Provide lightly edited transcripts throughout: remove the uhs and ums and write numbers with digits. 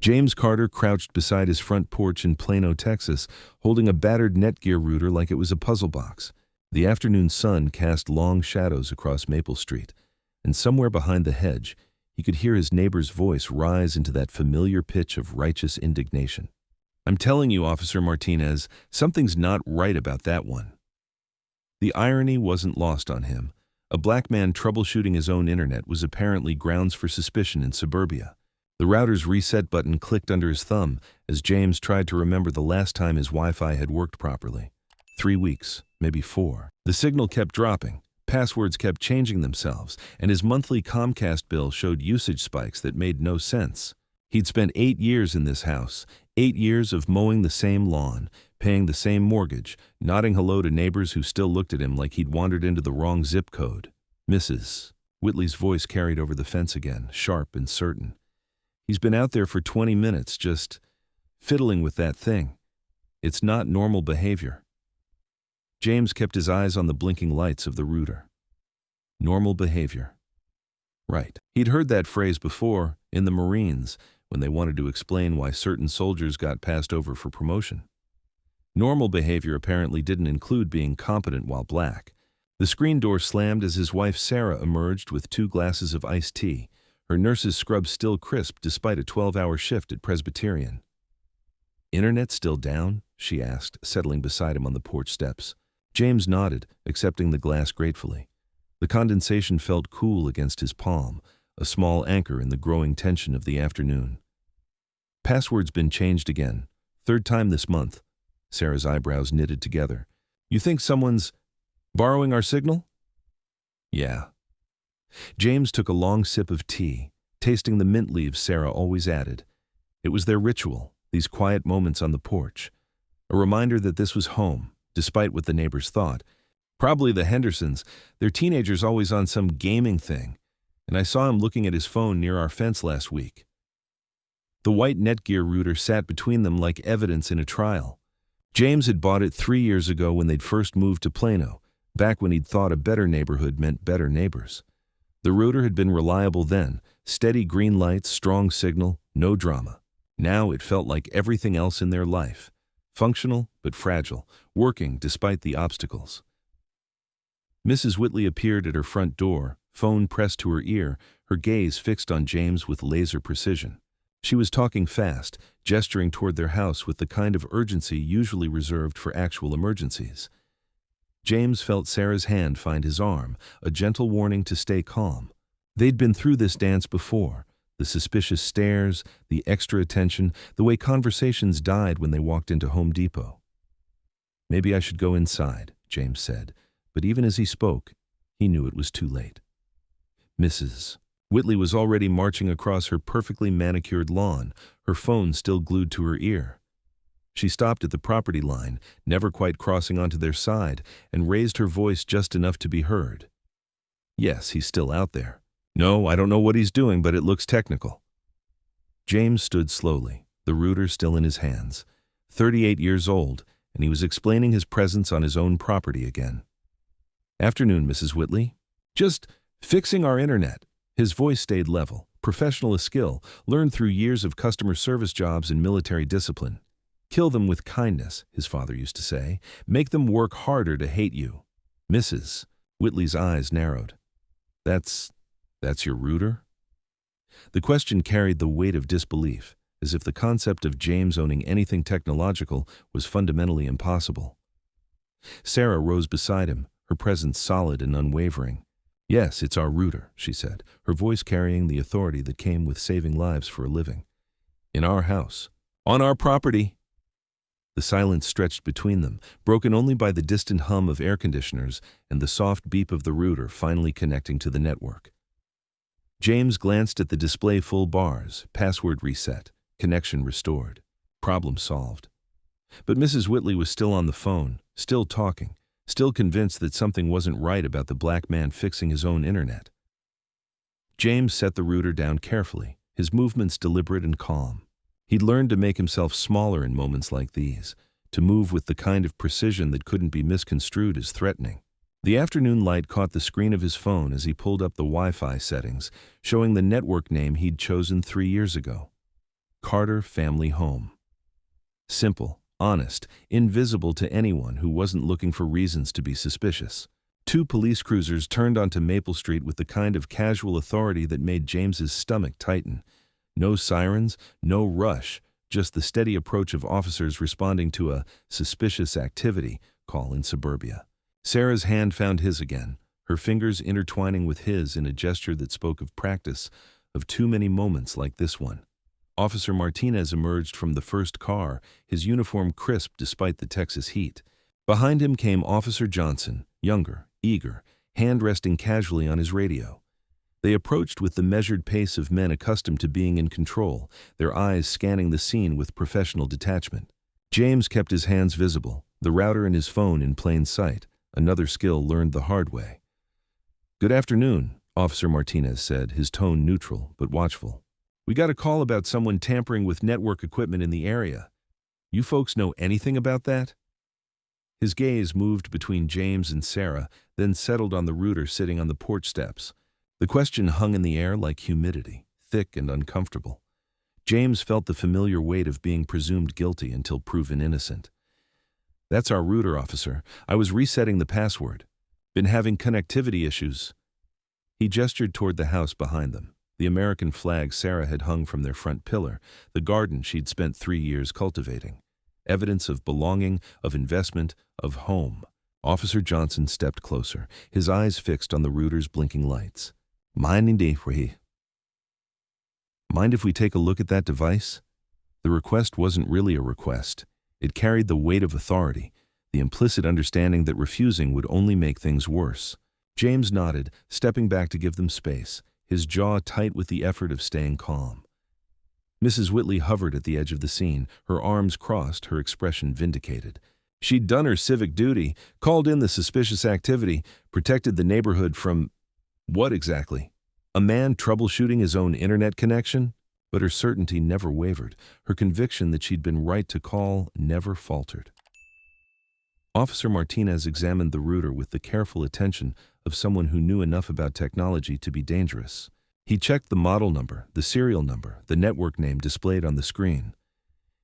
James Carter crouched beside his front porch in Plano, Texas, holding a battered Netgear router like it was a puzzle box. The afternoon sun cast long shadows across Maple Street, and somewhere behind the hedge, he could hear his neighbor's voice rise into that familiar pitch of righteous indignation. "I'm telling you, Officer Martinez, something's not right about that one." The irony wasn't lost on him. A black man troubleshooting his own internet was apparently grounds for suspicion in suburbia. The router's reset button clicked under his thumb as James tried to remember the last time his Wi-Fi had worked properly. 3 weeks, maybe 4. The signal kept dropping, passwords kept changing themselves, and his monthly Comcast bill showed usage spikes that made no sense. He'd spent 8 years in this house, 8 years of mowing the same lawn, paying the same mortgage, nodding hello to neighbors who still looked at him like he'd wandered into the wrong zip code. "Mrs." Whitley's voice carried over the fence again, sharp and certain. "He's been out there for 20 minutes, just fiddling with that thing. It's not normal behavior." James kept his eyes on the blinking lights of the router. Normal behavior. Right. He'd heard that phrase before, in the Marines, when they wanted to explain why certain soldiers got passed over for promotion. Normal behavior apparently didn't include being competent while black. The screen door slammed as his wife Sarah emerged with 2 glasses of iced tea, her nurse's scrub still crisp despite a 12-hour shift at Presbyterian. "Internet still down?" she asked, settling beside him on the porch steps. James nodded, accepting the glass gratefully. The condensation felt cool against his palm, a small anchor in the growing tension of the afternoon. "Password's been changed again. 3rd time this month." Sarah's eyebrows knitted together. "You think someone's borrowing our signal?" "Yeah." James took a long sip of tea, tasting the mint leaves Sarah always added. It was their ritual, these quiet moments on the porch. A reminder that this was home, despite what the neighbors thought. "Probably the Hendersons. Their teenager's always on some gaming thing. And I saw him looking at his phone near our fence last week." The white Netgear router sat between them like evidence in a trial. James had bought it 3 years ago when they'd first moved to Plano, back when he'd thought a better neighborhood meant better neighbors. The router had been reliable then, steady green lights, strong signal, no drama. Now it felt like everything else in their life. Functional but fragile, working despite the obstacles. Mrs. Whitley appeared at her front door, phone pressed to her ear, her gaze fixed on James with laser precision. She was talking fast, gesturing toward their house with the kind of urgency usually reserved for actual emergencies. James felt Sarah's hand find his arm, a gentle warning to stay calm. They'd been through this dance before, the suspicious stares, the extra attention, the way conversations died when they walked into Home Depot. "Maybe I should go inside," James said, but even as he spoke, he knew it was too late. "Mrs." Whitley was already marching across her perfectly manicured lawn, her phone still glued to her ear. She stopped at the property line, never quite crossing onto their side, and raised her voice just enough to be heard. "Yes, he's still out there. No, I don't know what he's doing, but it looks technical." James stood slowly, the router still in his hands. 38 years old, and he was explaining his presence on his own property again. "Afternoon, Mrs. Whitley. Just fixing our internet." His voice stayed level, professional a skill, learned through years of customer service jobs and military discipline. "Kill them with kindness," his father used to say. "Make them work harder to hate you." "Mrs." Whitley's eyes narrowed. That's your router?" The question carried the weight of disbelief, as if the concept of James owning anything technological was fundamentally impossible. Sarah rose beside him, her presence solid and unwavering. "Yes, it's our router," she said, her voice carrying the authority that came with saving lives for a living. "In our house. On our property." The silence stretched between them, broken only by the distant hum of air conditioners and the soft beep of the router finally connecting to the network. James glanced at the display full bars, password reset, connection restored, problem solved. But Mrs. Whitley was still on the phone, still talking, still convinced that something wasn't right about the black man fixing his own internet. James set the router down carefully, his movements deliberate and calm. He'd learned to make himself smaller in moments like these, to move with the kind of precision that couldn't be misconstrued as threatening. The afternoon light caught the screen of his phone as he pulled up the Wi-Fi settings, showing the network name he'd chosen 3 years ago. Carter Family Home. Simple, honest, invisible to anyone who wasn't looking for reasons to be suspicious. Two police cruisers turned onto Maple Street with the kind of casual authority that made James's stomach tighten. No sirens, no rush, just the steady approach of officers responding to a suspicious activity call in suburbia. Sarah's hand found his again, her fingers intertwining with his in a gesture that spoke of practice, of too many moments like this one. Officer Martinez emerged from the first car, his uniform crisp despite the Texas heat. Behind him came Officer Johnson, younger, eager, hand resting casually on his radio. They approached with the measured pace of men accustomed to being in control, their eyes scanning the scene with professional detachment. James kept his hands visible, the router and his phone in plain sight, another skill learned the hard way. "Good afternoon," Officer Martinez said, his tone neutral but watchful. "We got a call about someone tampering with network equipment in the area. You folks know anything about that?" His gaze moved between James and Sarah, then settled on the rooter sitting on the porch steps. The question hung in the air like humidity, thick and uncomfortable. James felt the familiar weight of being presumed guilty until proven innocent. "That's our rooter, officer. I was resetting the password. Been having connectivity issues." He gestured toward the house behind them. The American flag Sarah had hung from their front pillar, the garden she'd spent 3 years cultivating. Evidence of belonging, of investment, of home. Officer Johnson stepped closer, his eyes fixed on the router's blinking lights. "Mind if we take a look at that device?" The request wasn't really a request. It carried the weight of authority, the implicit understanding that refusing would only make things worse. James nodded, stepping back to give them space, his jaw tight with the effort of staying calm. Mrs. Whitley hovered at the edge of the scene, her arms crossed, her expression vindicated. She'd done her civic duty, called in the suspicious activity, protected the neighborhood from what exactly? A man troubleshooting his own internet connection? But her certainty never wavered. Her conviction that she'd been right to call never faltered. Officer Martinez examined the router with the careful attention of someone who knew enough about technology to be dangerous. He checked the model number, the serial number, the network name displayed on the screen.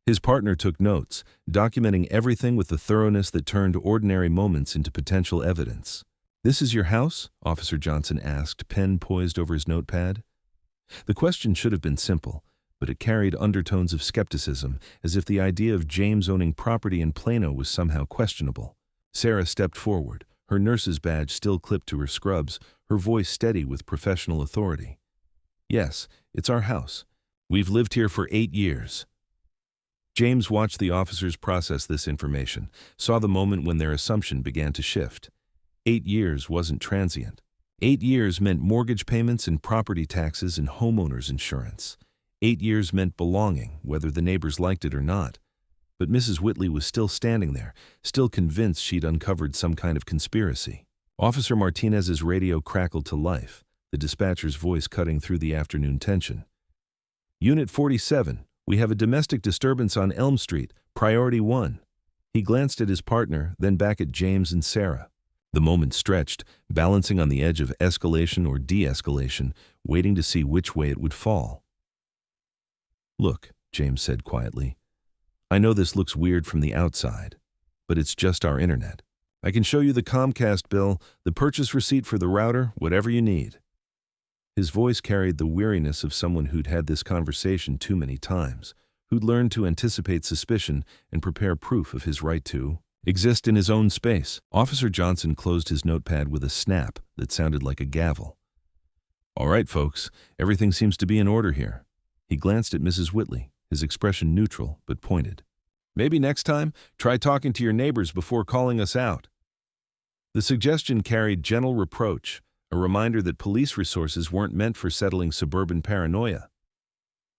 His partner took notes, documenting everything with the thoroughness that turned ordinary moments into potential evidence. "This is your house?" Officer Johnson asked, pen poised over his notepad. The question should have been simple, but it carried undertones of skepticism, as if the idea of James owning property in Plano was somehow questionable. Sarah stepped forward, her nurse's badge still clipped to her scrubs, her voice steady with professional authority. "Yes, it's our house. We've lived here for 8 years. James watched the officers process this information, saw the moment when their assumption began to shift. 8 years wasn't transient. 8 years meant mortgage payments and property taxes and homeowners insurance. 8 years meant belonging, whether the neighbors liked it or not. But Mrs. Whitley was still standing there, still convinced she'd uncovered some kind of conspiracy. Officer Martinez's radio crackled to life, the dispatcher's voice cutting through the afternoon tension. "Unit 47, we have a domestic disturbance on Elm Street, priority 1. He glanced at his partner, then back at James and Sarah. The moment stretched, balancing on the edge of escalation or de-escalation, waiting to see which way it would fall. "Look," James said quietly, "I know this looks weird from the outside, but it's just our internet. I can show you the Comcast bill, the purchase receipt for the router, whatever you need." His voice carried the weariness of someone who'd had this conversation too many times, who'd learned to anticipate suspicion and prepare proof of his right to exist in his own space. Officer Johnson closed his notepad with a snap that sounded like a gavel. "All right, folks, everything seems to be in order here." He glanced at Mrs. Whitley, his expression neutral but pointed. "Maybe next time, try talking to your neighbors before calling us out." The suggestion carried gentle reproach, a reminder that police resources weren't meant for settling suburban paranoia.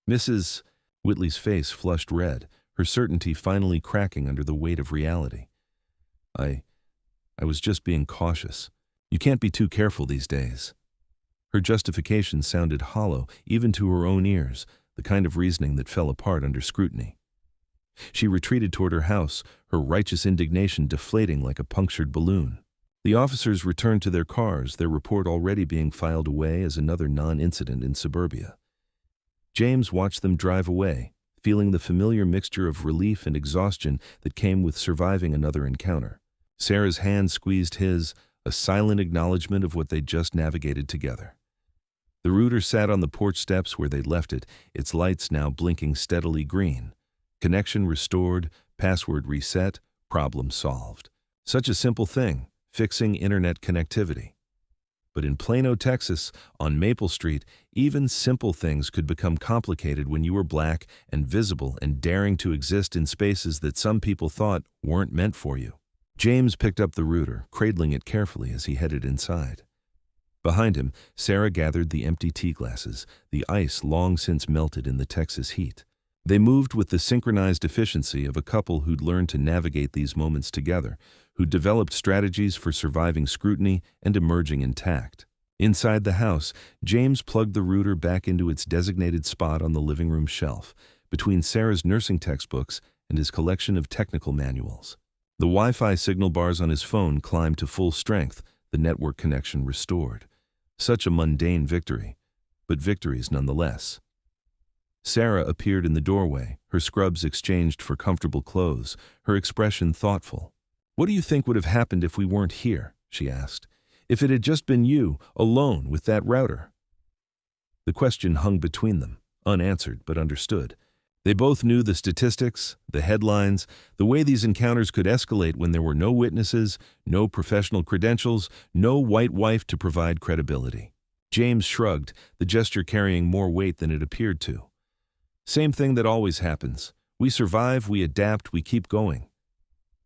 Mrs. Whitley's face flushed red, her certainty finally cracking under the weight of reality. I was just being cautious. You can't be too careful these days." Her justification sounded hollow, even to her own ears, the kind of reasoning that fell apart under scrutiny. She retreated toward her house, her righteous indignation deflating like a punctured balloon. The officers returned to their cars, their report already being filed away as another non-incident in suburbia. James watched them drive away, feeling the familiar mixture of relief and exhaustion that came with surviving another encounter. Sarah's hand squeezed his, a silent acknowledgement of what they'd just navigated together. The router sat on the porch steps where they'd left it, its lights now blinking steadily green. Connection restored, password reset, problem solved. Such a simple thing, fixing internet connectivity. But in Plano, Texas, on Maple Street, even simple things could become complicated when you were black and visible and daring to exist in spaces that some people thought weren't meant for you. James picked up the router, cradling it carefully as he headed inside. Behind him, Sarah gathered the empty tea glasses, the ice long since melted in the Texas heat. They moved with the synchronized efficiency of a couple who'd learned to navigate these moments together, who developed strategies for surviving scrutiny and emerging intact. Inside the house, James plugged the router back into its designated spot on the living room shelf, between Sarah's nursing textbooks and his collection of technical manuals. The Wi-Fi signal bars on his phone climbed to full strength, the network connection restored. Such a mundane victory, but victories nonetheless. Sarah appeared in the doorway, her scrubs exchanged for comfortable clothes, her expression thoughtful. "What do you think would have happened if we weren't here?" she asked. "If it had just been you, alone with that router?" The question hung between them, unanswered but understood. They both knew the statistics, the headlines, the way these encounters could escalate when there were no witnesses, no professional credentials, no white wife to provide credibility. James shrugged, the gesture carrying more weight than it appeared to. "Same thing that always happens. We survive, we adapt, we keep going."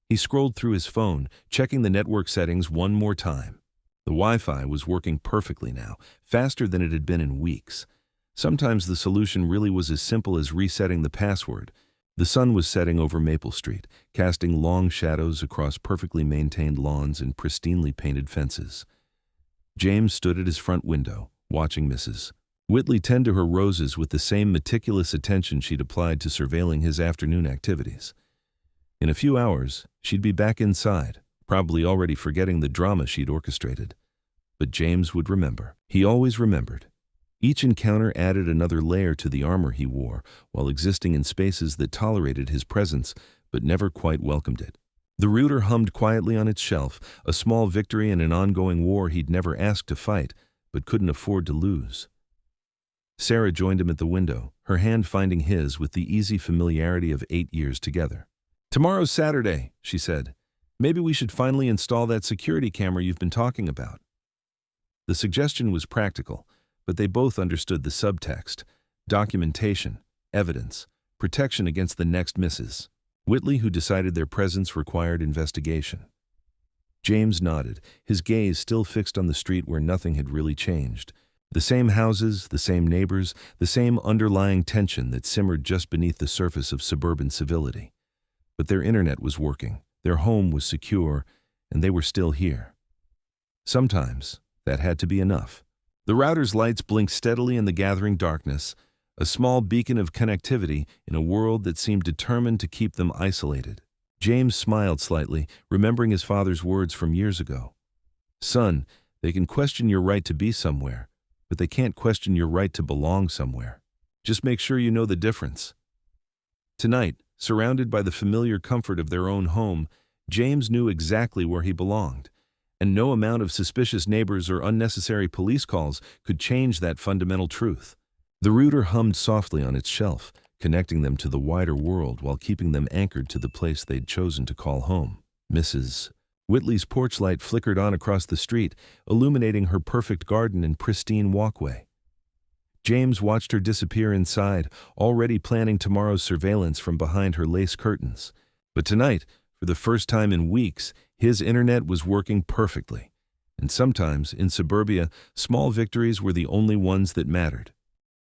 He scrolled through his phone, checking the network settings one more time. The Wi-Fi was working perfectly now, faster than it had been in weeks. Sometimes the solution really was as simple as resetting the password. The sun was setting over Maple Street, casting long shadows across perfectly maintained lawns and pristinely painted fences. James stood at his front window, watching Mrs. Whitley tend to her roses with the same meticulous attention she'd applied to surveilling his afternoon activities. In a few hours, she'd be back inside, probably already forgetting the drama she'd orchestrated. But James would remember. He always remembered. Each encounter added another layer to the armor he wore, while existing in spaces that tolerated his presence but never quite welcomed it. The router hummed quietly on its shelf, a small victory in an ongoing war he'd never asked to fight, but couldn't afford to lose. Sarah joined him at the window, her hand finding his with the easy familiarity of 8 years together. "Tomorrow's Saturday," she said. "Maybe we should finally install that security camera you've been talking about." The suggestion was practical, but they both understood the subtext: documentation, evidence, protection against the next misses. Whitley, who decided their presence required investigation. James nodded, his gaze still fixed on the street where nothing had really changed. The same houses, the same neighbors, the same underlying tension that simmered just beneath the surface of suburban civility. But their internet was working, their home was secure, and they were still here. Sometimes, that had to be enough. The router's lights blinked steadily in the gathering darkness, a small beacon of connectivity in a world that seemed determined to keep them isolated. James smiled slightly, remembering his father's words from years ago. "Son, they can question your right to be somewhere, but they can't question your right to belong somewhere. Just make sure you know the difference." Tonight, surrounded by the familiar comfort of their own home, James knew exactly where he belonged. And no amount of suspicious neighbors or unnecessary police calls could change that fundamental truth. The router hummed softly on its shelf, connecting them to the wider world while keeping them anchored to the place they'd chosen to call home. Mrs. Whitley's porch light flickered on across the street, illuminating her perfect garden and pristine walkway. James watched her disappear inside, already planning tomorrow's surveillance from behind her lace curtains. But tonight, for the first time in weeks, his internet was working perfectly. And sometimes, in suburbia, small victories were the only ones that mattered.